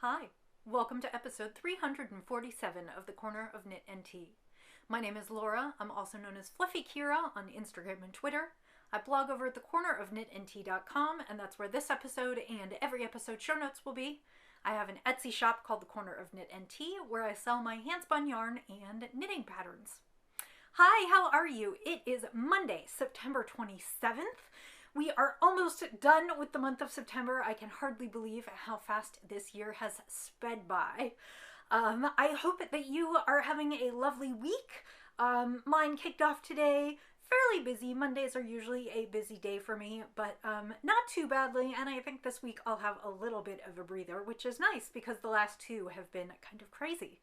Hi, welcome to episode 347 of the Corner of Knit and Tea. My name is Laura. I'm also known as Fluffy Kira on Instagram and Twitter. I blog over at thecornerofknitandtea.com, and that's where this episode and every episode show notes will be. I have an Etsy shop called The Corner of Knit and Tea, where I sell my handspun yarn and knitting patterns. Hi, how are you? It is Monday, September 27th. We are almost done with the month of September. I can hardly believe how fast this year has sped by. I hope that you are having a lovely week. Mine kicked off today. Fairly busy. Mondays are usually a busy day for me, but not too badly. And I think this week I'll have a little bit of a breather, which is nice because the last two have been kind of crazy.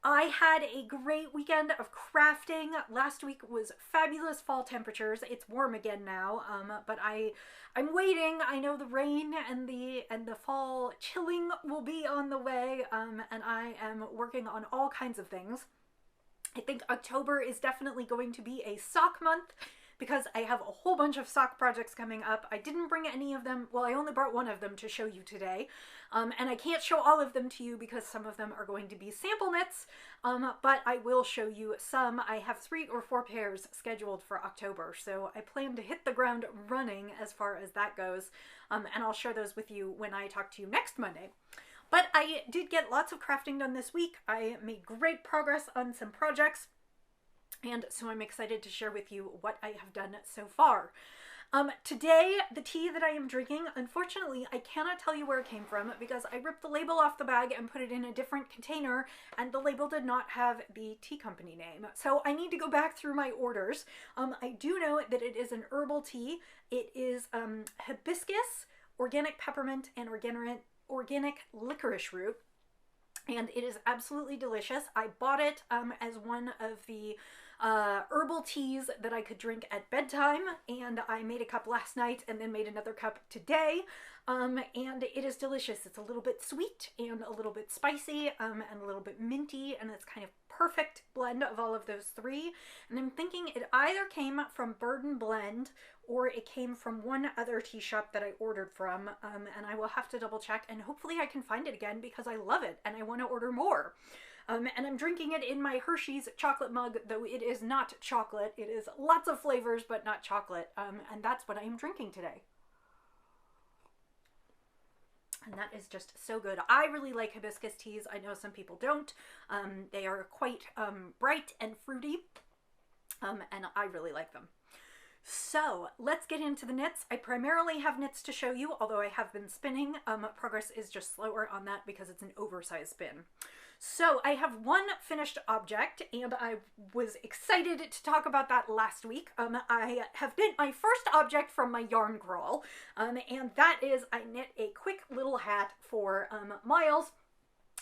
I had a great weekend of crafting. Last week was fabulous fall temperatures. It's warm again now, but I'm waiting. I know the rain and the fall chilling will be on the way, and I am working on all kinds of things. I think October is definitely going to be a sock month, because I have a whole bunch of sock projects coming up. I didn't bring any of them. Well, I only brought one of them to show you today. And I can't show all of them to you because some of them are going to be sample knits. But I will show you some. I have 3 or 4 pairs scheduled for October. So I plan to hit the ground running as far as that goes. And I'll share those with you when I talk to you next Monday. But I did get lots of crafting done this week. I made great progress on some projects. And so I'm excited to share with you what I have done so far. Today, the tea that I am drinking, unfortunately, I cannot tell you where it came from because I ripped the label off the bag and put it in a different container, and the label did not have the tea company name. So I need to go back through my orders. I do know that it is an herbal tea. It is hibiscus, organic peppermint, and organic licorice root. And it is absolutely delicious. I bought it as one of the herbal teas that I could drink at bedtime, and I made a cup last night and then made another cup today, and it is delicious. It's a little bit sweet and a little bit spicy and a little bit minty, and it's kind of perfect blend of all of those three. And I'm thinking it either came from Bird and Blend or it came from one other tea shop that I ordered from, and I will have to double check, and hopefully I can find it again because I love it and I want to order more. And I'm drinking it in my Hershey's chocolate mug, though it is not chocolate. It is lots of flavors, but not chocolate. And that's what I am drinking today. And that is just so good. I really like hibiscus teas. I know some people don't. They are quite bright and fruity, and I really like them. So let's get into the knits. I primarily have knits to show you, although I have been spinning. Progress is just slower on that because it's an oversized spin. So I have one finished object, and I was excited to talk about that last week. I have knit my first object from my yarn crawl, and that is I knit a quick little hat for Miles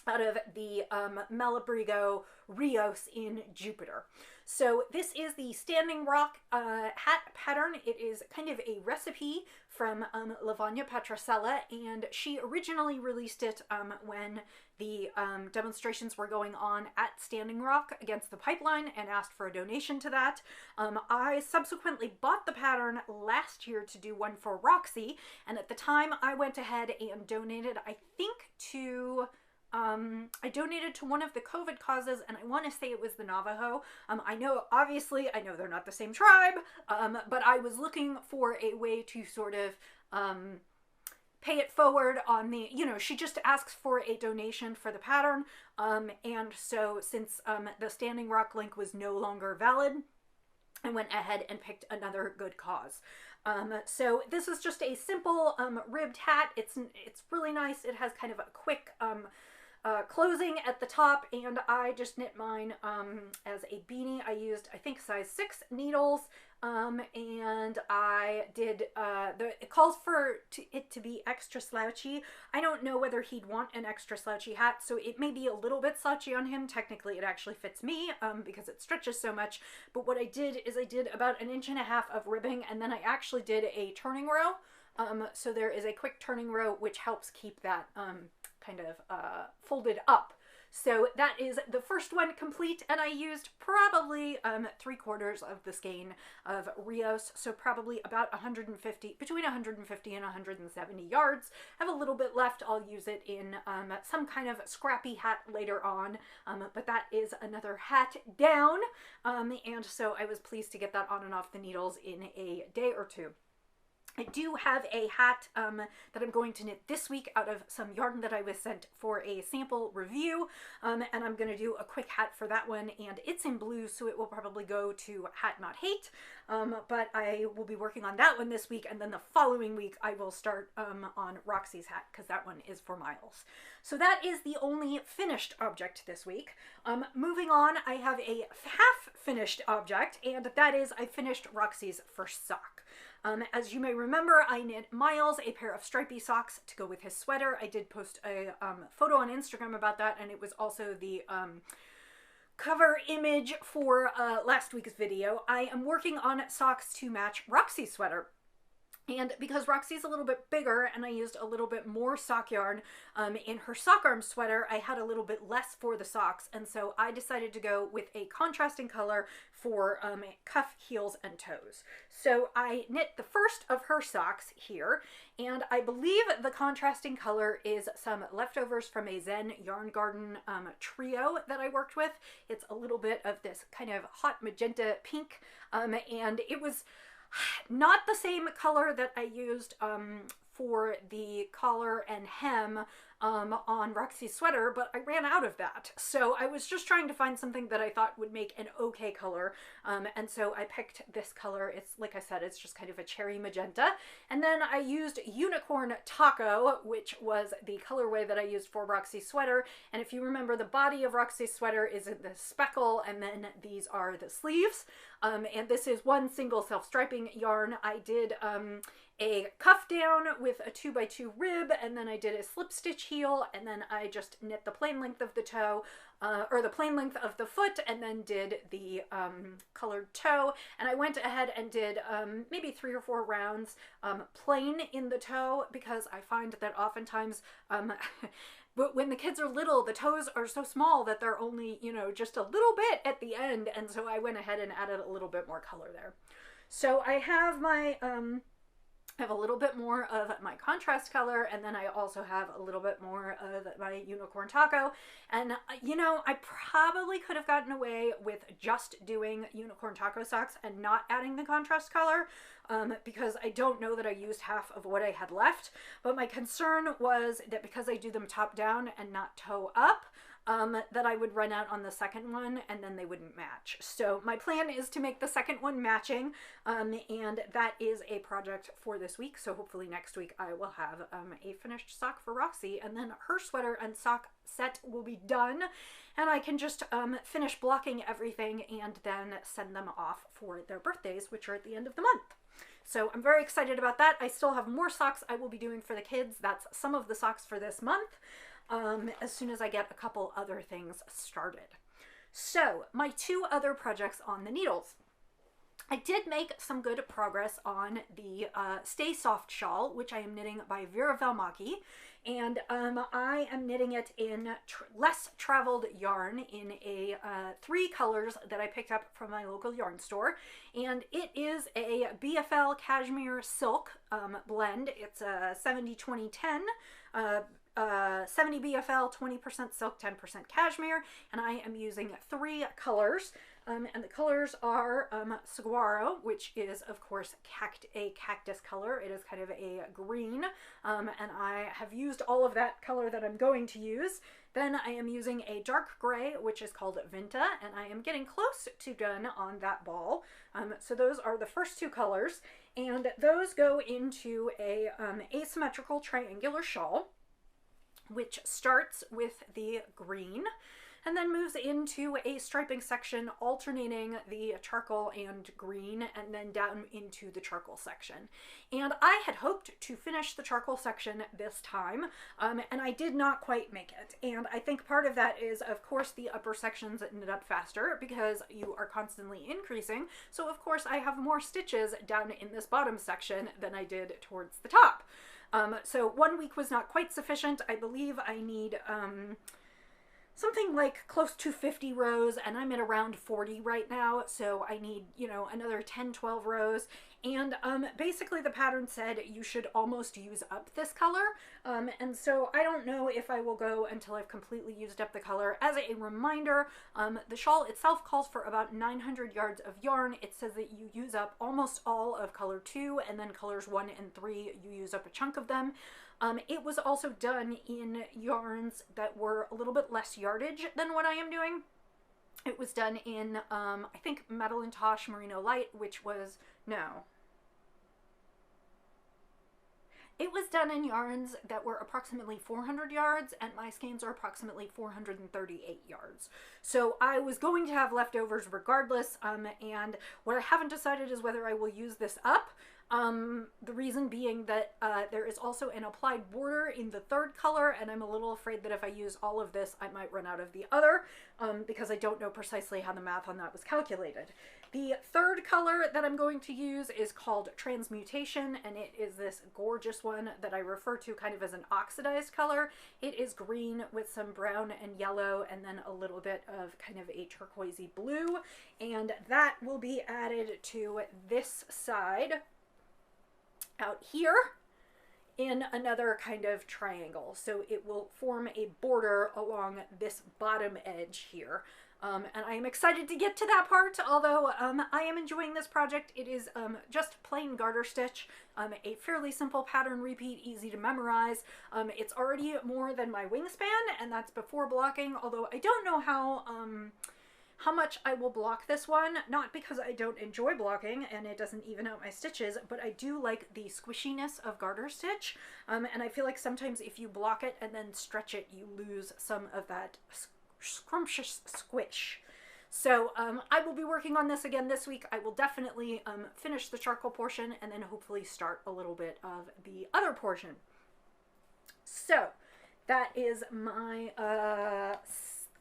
out of the Malabrigo Rios in Jupiter. So this is the Standing Rock hat pattern. It is kind of a recipe from Lavanya Petrosella, and she originally released it when the demonstrations were going on at Standing Rock against the pipeline and asked for a donation to that. I subsequently bought the pattern last year to do one for Roxy, and at the time I went ahead and donated, I think, to... I donated to one of the COVID causes, and I want to say it was the Navajo. I know they're not the same tribe, but I was looking for a way to sort of pay it forward on the, she just asks for a donation for the pattern, and so since the Standing Rock link was no longer valid, I went ahead and picked another good cause. So this is just a simple ribbed hat. It's really nice. It has kind of a quick closing at the top, and I just knit mine as a beanie. I used, I think, size 6 needles, and I did, it calls for it to be extra slouchy. I don't know whether he'd want an extra slouchy hat, so it may be a little bit slouchy on him. Technically, it actually fits me because it stretches so much, but what I did is I did about 1.5 inches of ribbing, and then I actually did a turning row. So there is a quick turning row which helps keep that kind of folded up. So that is the first one complete, and I used probably 3/4 of the skein of Rios, so probably about 150, between 150 and 170 yards. I have a little bit left. I'll use it in some kind of scrappy hat later on, but that is another hat down, and so I was pleased to get that on and off the needles in a day or two. I do have a hat that I'm going to knit this week out of some yarn that I was sent for a sample review, and I'm going to do a quick hat for that one, and it's in blue, so it will probably go to Hat Not Hate, but I will be working on that one this week, and then the following week I will start on Roxy's hat, because that one is for Miles. So that is the only finished object this week. Moving on, I have a half-finished object, and that is I finished Roxy's first sock. As you may remember, I knit Miles a pair of stripy socks to go with his sweater. I did post a photo on Instagram about that, and it was also the cover image for last week's video. I am working on socks to match Roxy's sweater. And because Roxy's a little bit bigger and I used a little bit more sock yarn in her sock arm sweater, I had a little bit less for the socks. And so I decided to go with a contrasting color for cuff, heels, and toes. So I knit the first of her socks here, and I believe the contrasting color is some leftovers from a Zen Yarn Garden trio that I worked with. It's a little bit of this kind of hot magenta pink, and it was not the same color that I used for the collar and hem on Roxy's sweater, but I ran out of that. So I was just trying to find something that I thought would make an okay color, and so I picked this color. It's, like I said, it's just kind of a cherry magenta. And then I used Unicorn Taco, which was the colorway that I used for Roxy's sweater. And if you remember, the body of Roxy's sweater is the speckle, and then these are the sleeves. And this is one single self-striping yarn. I did a cuff down with a 2x2 rib, and then I did a slip stitch heel, and then I just knit the plain length of the toe, or the plain length of the foot, and then did the colored toe. And I went ahead and did maybe 3 or 4 rounds plain in the toe, because I find that oftentimes but when the kids are little, the toes are so small that they're only, you know, just a little bit at the end. And so I went ahead and added a little bit more color there. So I have my, I have a little bit more of my contrast color, and then I also have a little bit more of my Unicorn Taco. And, you know, I probably could have gotten away with just doing Unicorn Taco socks and not adding the contrast color, because I don't know that I used half of what I had left. But my concern was that because I do them top down and not toe up, that I would run out on the second one and then they wouldn't match. So my plan is to make the second one matching, and that is a project for this week. So hopefully next week I will have a finished sock for Roxy, and then her sweater and sock set will be done, and I can just finish blocking everything and then send them off for their birthdays, which are at the end of the month. So I'm very excited about that. I still have more socks I will be doing for the kids. That's some of the socks for this month, as soon as I get a couple other things started. So my 2 other projects on the needles. I did make some good progress on the Stay Soft shawl, which I am knitting by Vera Velmaki, and I am knitting it in less traveled yarn in a 3 colors that I picked up from my local yarn store, and it is a BFL Cashmere Silk blend. It's a 70-20-10, 70 BFL, 20% silk, 10% cashmere, and I am using 3 colors. And the colors are saguaro, which is, of course, a cactus color. It is kind of a green, and I have used all of that color that I'm going to use. Then I am using a dark gray, which is called Vinta, and I am getting close to done on that ball. So those are the first 2 colors, and those go into a asymmetrical triangular shawl, which starts with the green and then moves into a striping section alternating the charcoal and green, and then down into the charcoal section. And I had hoped to finish the charcoal section this time, and I did not quite make it. And I think part of that is, of course, the upper sections knit up faster because you are constantly increasing. So of course I have more stitches down in this bottom section than I did towards the top. So 1 week was not quite sufficient. I believe I need something like close to 50 rows, and I'm at around 40 right now, so I need, you know, another 10-12 rows. And basically the pattern said you should almost use up this color, and so I don't know if I will go until I've completely used up the color. As a reminder, the shawl itself calls for about 900 yards of yarn. It says that you use up almost all of color 2, and then colors 1 and 3 you use up a chunk of them. It was also done in yarns that were a little bit less yardage than what I am doing. It was done in, I think, Madeline Tosh Merino Light, which was, no. It was done in yarns that were approximately 400 yards, and my skeins are approximately 438 yards. So I was going to have leftovers regardless, and what I haven't decided is whether I will use this up. The reason being that there is also an applied border in the third color, and I'm a little afraid that if I use all of this, I might run out of the other, because I don't know precisely how the math on that was calculated. The third color that I'm going to use is called Transmutation, and it is this gorgeous one that I refer to kind of as an oxidized color. It is green with some brown and yellow, and then a little bit of kind of a turquoisey blue, and that will be added to this side out here in another kind of triangle. So it will form a border along this bottom edge here. And I am excited to get to that part, although I am enjoying this project. It is just plain garter stitch, a fairly simple pattern repeat, easy to memorize. It's already more than my wingspan, and that's before blocking, although I don't know how much I will block this one, not because I don't enjoy blocking and it doesn't even out my stitches, but I do like the squishiness of garter stitch, and I feel like sometimes if you block it and then stretch it, you lose some of that scrumptious squish. So I will be working on this again this week. I will definitely finish the charcoal portion and then hopefully start a little bit of the other portion. So that is my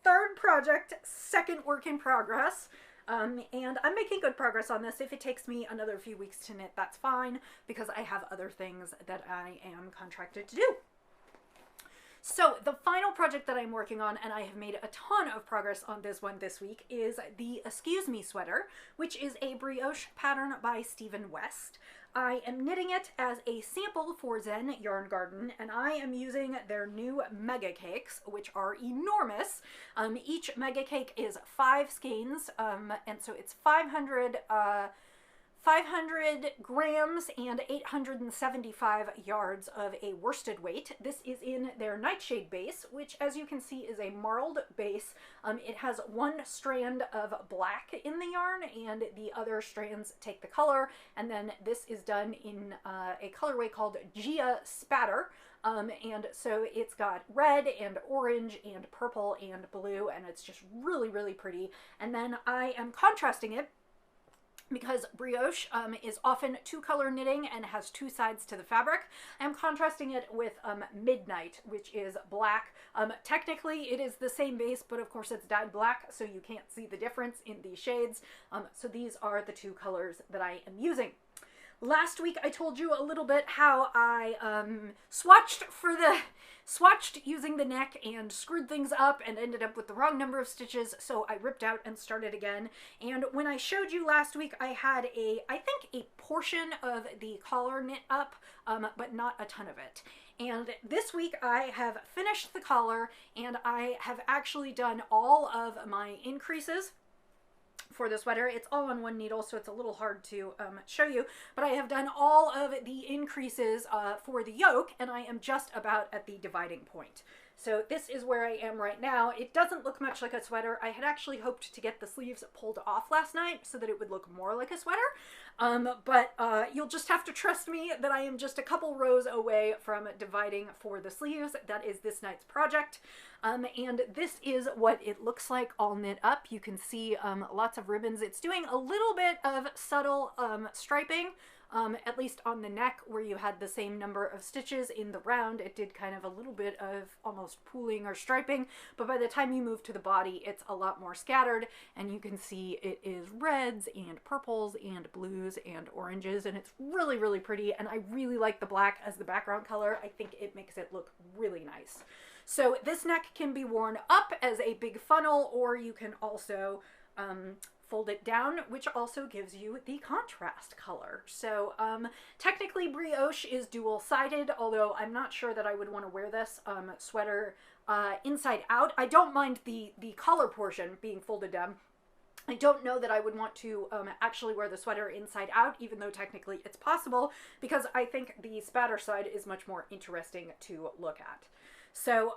third project, second work in progress, and I'm making good progress on this. If it takes me another few weeks to knit, that's fine, because I have other things that I am contracted to do. So the final project that I'm working on, and I have made a ton of progress on this one this week, is the Excuse Me sweater, which is a brioche pattern by Stephen West. I am knitting it as a sample for Zen Yarn Garden, and I am using their new mega cakes, which are enormous. Each mega cake is 5 skeins, and so it's 500 grams and 875 yards of a worsted weight. This is in their Nightshade base, which, as you can see, is a marled base. It has one strand of black in the yarn, and the other strands take the color, and then this is done in a colorway called Gia Spatter. And so it's got red and orange and purple and blue, and it's just really, really pretty. And then I am contrasting it, because brioche is often 2-color knitting and has 2 sides to the fabric. I'm contrasting it with Midnight, which is black. Technically it is the same base, but of course it's dyed black, so you can't see the difference in these shades. So these are the 2 colors that I am using. Last week I told you a little bit how I swatched using the neck and screwed things up and ended up with the wrong number of stitches, so I ripped out and started again. And when I showed you last week, I had I think a portion of the collar knit up, but not a ton of it. And this week I have finished the collar, and I have actually done all of my increases for the sweater. It's all on one needle, so it's a little hard to show you, but I have done all of the increases for the yoke, and I am just about at the dividing point. So this is where I am right now. It doesn't look much like a sweater. I had actually hoped to get the sleeves pulled off last night so that it would look more like a sweater, but you'll just have to trust me that I am just a couple rows away from dividing for the sleeves. That is this night's project. And this is what it looks like all knit up. You can see lots of ribbons. It's doing a little bit of subtle striping, at least on the neck where you had the same number of stitches. In the round, it did kind of a little bit of almost pooling or striping, but by the time you move to the body, it's a lot more scattered, and you can see it is reds and purples and blues and oranges, and it's really, really pretty, and I really like the black as the background color. I think it makes it look really nice. So this neck can be worn up as a big funnel, or you can also fold it down, which also gives you the contrast color. So technically brioche is dual-sided, although I'm not sure that I would want to wear this sweater inside out. I don't mind the collar portion being folded down. I don't know that I would want to actually wear the sweater inside out, even though technically it's possible, because I think the spatter side is much more interesting to look at. So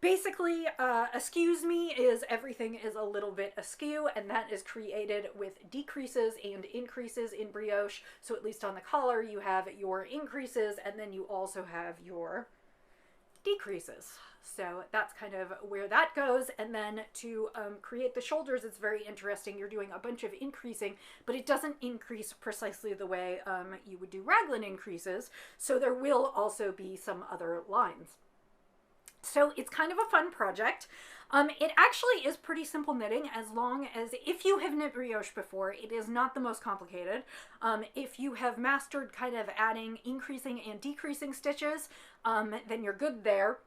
basically, excuse me is everything is a little bit askew, and that is created with decreases and increases in brioche. So at least on the collar, you have your increases, and then you also have your decreases. So that's kind of where that goes. And then to create the shoulders, it's very interesting. You're doing a bunch of increasing, but it doesn't increase precisely the way you would do raglan increases. So there will also be some other lines. So it's kind of a fun project. It actually is pretty simple knitting, as long as, if you have knit brioche before, it is not the most complicated. If you have mastered kind of adding increasing and decreasing stitches, then you're good there.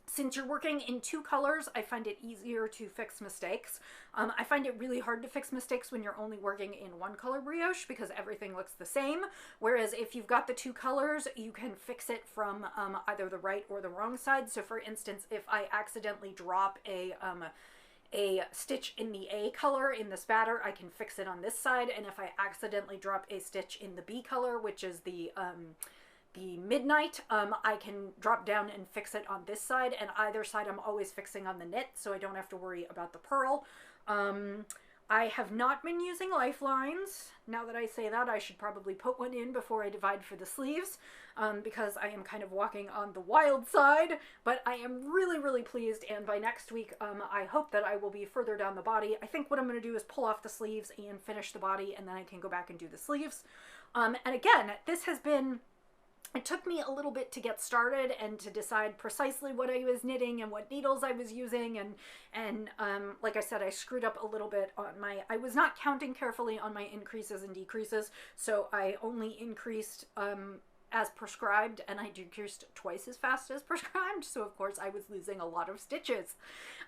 Since you're working in two colors, I find it easier to fix mistakes. I find it really hard to fix mistakes when you're only working in one color brioche, because everything looks the same. Whereas if you've got the two colors, you can fix it from either the right or the wrong side. So for instance, if I accidentally drop a stitch in the A color in the spatter, I can fix it on this side. And if I accidentally drop a stitch in the B color, which is the midnight, I can drop down and fix it on this side, and either side I'm always fixing on the knit, so I don't have to worry about the purl. I have not been using lifelines. Now that I say that, I should probably put one in before I divide for the sleeves, because I am kind of walking on the wild side, but I am really, really pleased, and by next week, I hope that I will be further down the body. I think what I'm going to do is pull off the sleeves and finish the body, and then I can go back and do the sleeves. And again, this has been... It took me a little bit to get started and to decide precisely what I was knitting and what needles I was using, and like I said, I screwed up a little bit on I was not counting carefully on my increases and decreases, so I only increased as prescribed, and I decreased twice as fast as prescribed, so of course I was losing a lot of stitches.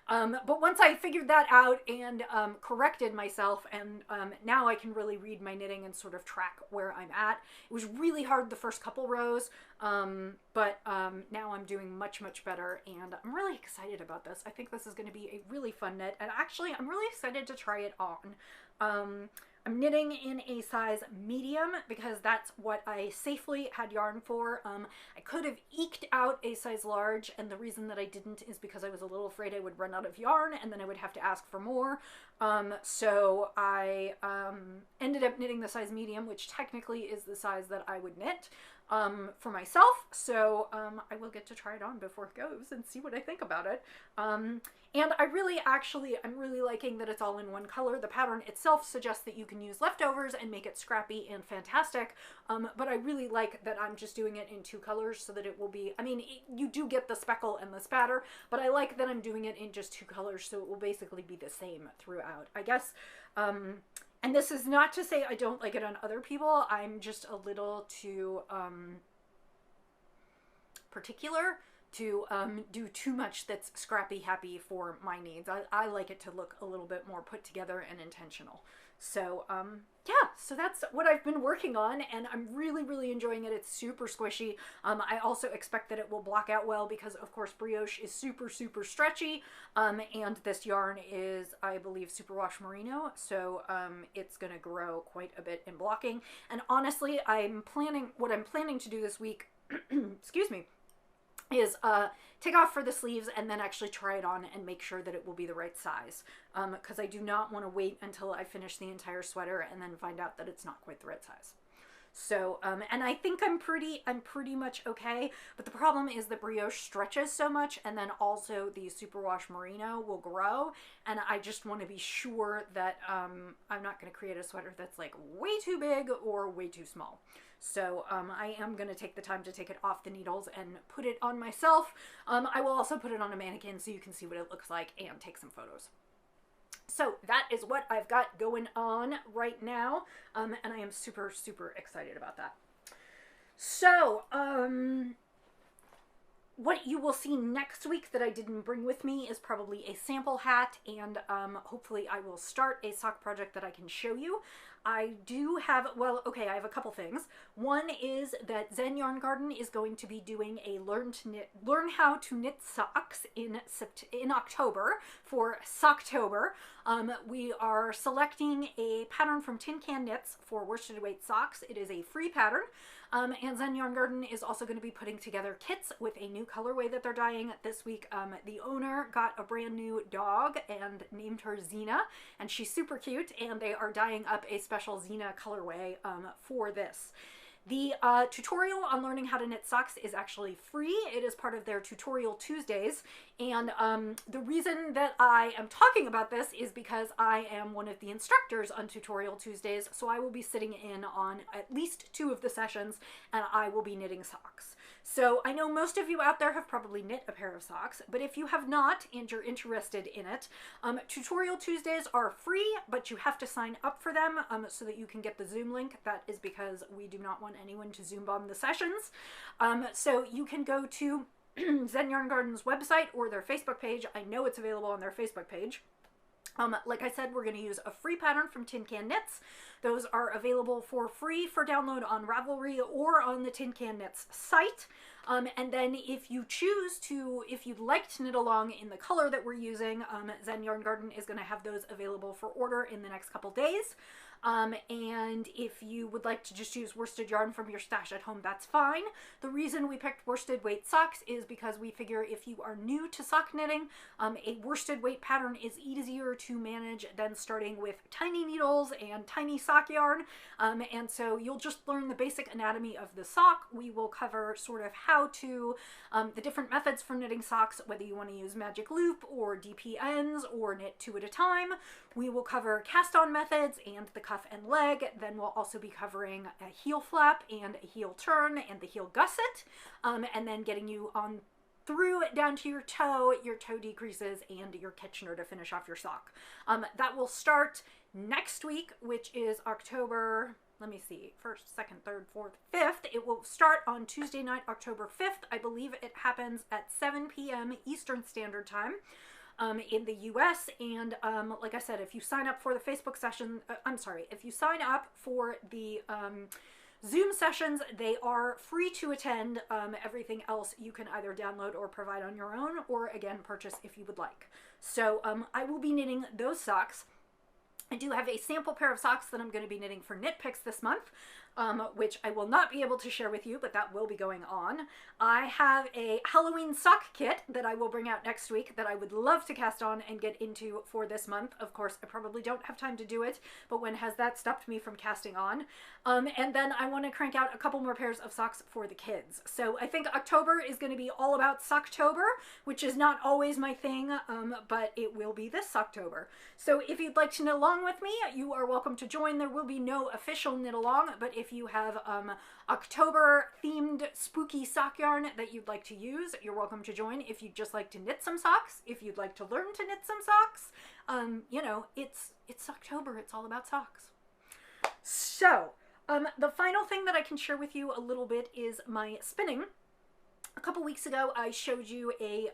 But once I figured that out and corrected myself, and now I can really read my knitting and sort of track where I'm at. It was really hard the first couple rows, but now I'm doing much, much better, and I'm really excited about this. I think this is going to be a really fun knit, and actually I'm really excited to try it on. I'm knitting in a size medium because that's what I safely had yarn for. I could have eked out a size large, and the reason that I didn't is because I was a little afraid I would run out of yarn and then I would have to ask for more. So I ended up knitting the size medium, which technically is the size that I would knit for myself. So I will get to try it on before it goes and see what I think about it. And I'm really liking that it's all in one color. The pattern itself suggests that you can use leftovers and make it scrappy and fantastic. But I really like that I'm just doing it in two colors so that it will be, I mean, you do get the speckle and the spatter, but I like that I'm doing it in just two colors so it will basically be the same throughout, I guess. And this is not to say I don't like it on other people. I'm just a little too particular to do too much that's scrappy happy for my needs. I like it to look a little bit more put together and intentional. So yeah, so that's what I've been working on, and I'm really, really enjoying it. It's super squishy. I also expect that it will block out well because, of course, brioche is super, super stretchy, and this yarn is, I believe, superwash merino, so it's going to grow quite a bit in blocking. And honestly, what I'm planning to do this week, excuse me, is take off for the sleeves and then actually try it on and make sure that it will be the right size, because I do not want to wait until I finish the entire sweater and then find out that it's not quite the right size. So and I think I'm pretty much okay, but the problem is the brioche stretches so much, and then also the superwash merino will grow, and I just want to be sure that I'm not going to create a sweater that's like way too big or way too small. So I am going to take the time to take it off the needles and put it on myself. I will also put it on a mannequin so you can see what it looks like and take some photos. So that is what I've got going on right now, and I am super, super excited about that. So, what you will see next week that I didn't bring with me is probably a sample hat, and hopefully I will start a sock project that I can show you. I do have, well, okay, I have a couple things. One is that Zen Yarn Garden is going to be doing a learn how to knit socks in October for Socktober. We are selecting a pattern from Tin Can Knits for worsted weight socks. It is a free pattern. And Zen Yarn Garden is also going to be putting together kits with a new colorway that they're dyeing this week. The owner got a brand new dog and named her Xena, and she's super cute, and they are dyeing up a special Xena colorway for this. The tutorial on learning how to knit socks is actually free. It is part of their Tutorial Tuesdays, and the reason that I am talking about this is because I am one of the instructors on Tutorial Tuesdays, so I will be sitting in on at least 2 of the sessions, and I will be knitting socks. So I know most of you out there have probably knit a pair of socks, but if you have not and you're interested in it, Tutorial Tuesdays are free, but you have to sign up for them so that you can get the Zoom link. That is because we do not want anyone to Zoom bomb the sessions. So you can go to Zen Yarn Garden's website or their Facebook page. I know it's available on their Facebook page. Like I said, we're going to use a free pattern from Tin Can Knits. Those are available for free for download on Ravelry or on the Tin Can Knits site. And then if you choose to, if you'd like to knit along in the color that we're using, Zen Yarn Garden is going to have those available for order in the next couple days. And if you would like to just use worsted yarn from your stash at home, that's fine. The reason we picked worsted weight socks is because we figure if you are new to sock knitting, a worsted weight pattern is easier to manage than starting with tiny needles and tiny sock yarn. And so you'll just learn the basic anatomy of the sock. We will cover sort of how to, the different methods for knitting socks, whether you want to use magic loop or DPNs or knit 2 at a time. We will cover cast on methods and the cuff and leg. Then we'll also be covering a heel flap and a heel turn and the heel gusset, and then getting you on through down to your toe decreases, and your Kitchener to finish off your sock. That will start next week, which is October, let me see, 1st, 2nd, 3rd, 4th, 5th. It will start on Tuesday night, October 5th. I believe it happens at 7 p.m. Eastern Standard Time. In the US, and like I said, if you sign up for the Facebook session, if you sign up for the Zoom sessions, they are free to attend. Everything else you can either download or provide on your own, or again, purchase if you would like. So I will be knitting those socks. I do have a sample pair of socks that I'm going to be knitting for Knit Picks this month, which I will not be able to share with you, but that will be going on. I have a Halloween sock kit that I will bring out next week that I would love to cast on and get into for this month. Of course, I probably don't have time to do it, but when has that stopped me from casting on? And then I want to crank out a couple more pairs of socks for the kids. So I think October is going to be all about Socktober, which is not always my thing, but it will be this Socktober. So if you'd like to knit along with me, you are welcome to join. There will be no official knit along, but if you have October themed spooky sock yarn that you'd like to use, you're welcome to join. If you'd just like to knit some socks, if you'd like to learn to knit some socks, you know, it's October, it's all about socks. So the final thing that I can share with you a little bit is my spinning. A couple weeks ago I showed you a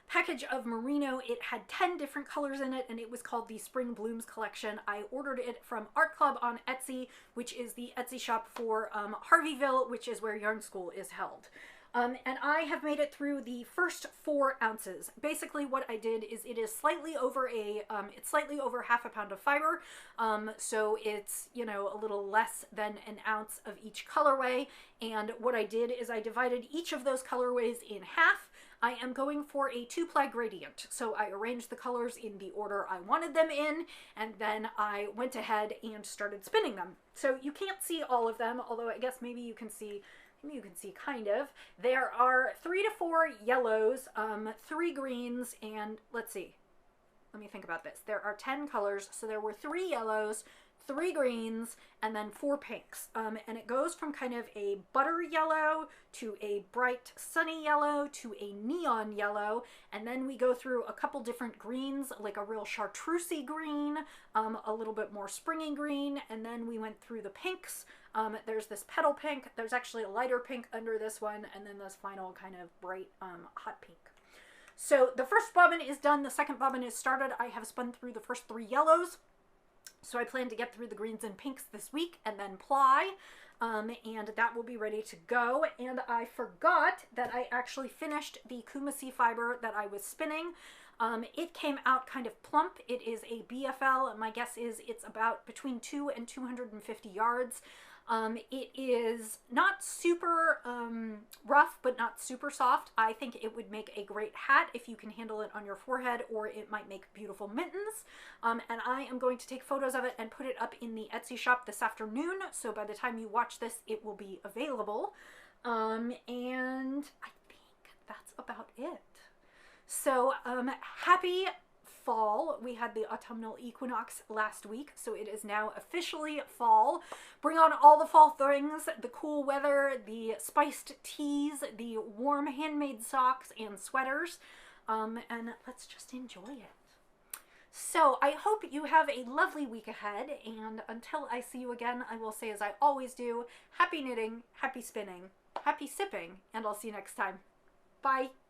package of merino. It had 10 different colors in it, and it was called the Spring Blooms collection. I ordered it from Art Club on Etsy, which is the Etsy shop for Harveyville, which is where Yarn School is held. And I have made it through the first 4 ounces. Basically what I did is it is slightly over it's slightly over ½ pound of fiber. So it's, you know, a little less than an ounce of each colorway. And what I did is I divided each of those colorways in half. I am going for a 2-ply gradient. So I arranged the colors in the order I wanted them in, and then I went ahead and started spinning them. So you can't see all of them, although I guess maybe you can see kind of. There are 3 to 4 yellows, 3 greens, and let's see. Let me think about this. There are 10 colors, so there were 3 yellows, 3 greens, and then 4 pinks. And it goes from kind of a butter yellow to a bright sunny yellow to a neon yellow, and then we go through a couple different greens, like a real chartreusey green, a little bit more springy green, and then we went through the pinks. There's this petal pink, there's actually a lighter pink under this one, and then this final kind of bright hot pink. So the first bobbin is done, the second bobbin is started. I have spun through the first 3 yellows. So I plan to get through the greens and pinks this week and then ply, and that will be ready to go. And I forgot that I actually finished the Kumasi fiber that I was spinning. It came out kind of plump. It is a BFL. My guess is it's about between 2 and 250 yards. It is not super rough, but not super soft. I think it would make a great hat if you can handle it on your forehead, or it might make beautiful mittens. And I am going to take photos of it and put it up in the Etsy shop this afternoon. So by the time you watch this, it will be available. And I think that's about it. So happy fall. We had the autumnal equinox last week, so it is now officially fall. Bring on all the fall things, the cool weather, the spiced teas, the warm handmade socks and sweaters, and let's just enjoy it. So I hope you have a lovely week ahead, and until I see you again, I will say, as I always do, happy knitting, happy spinning, happy sipping, and I'll see you next time. Bye!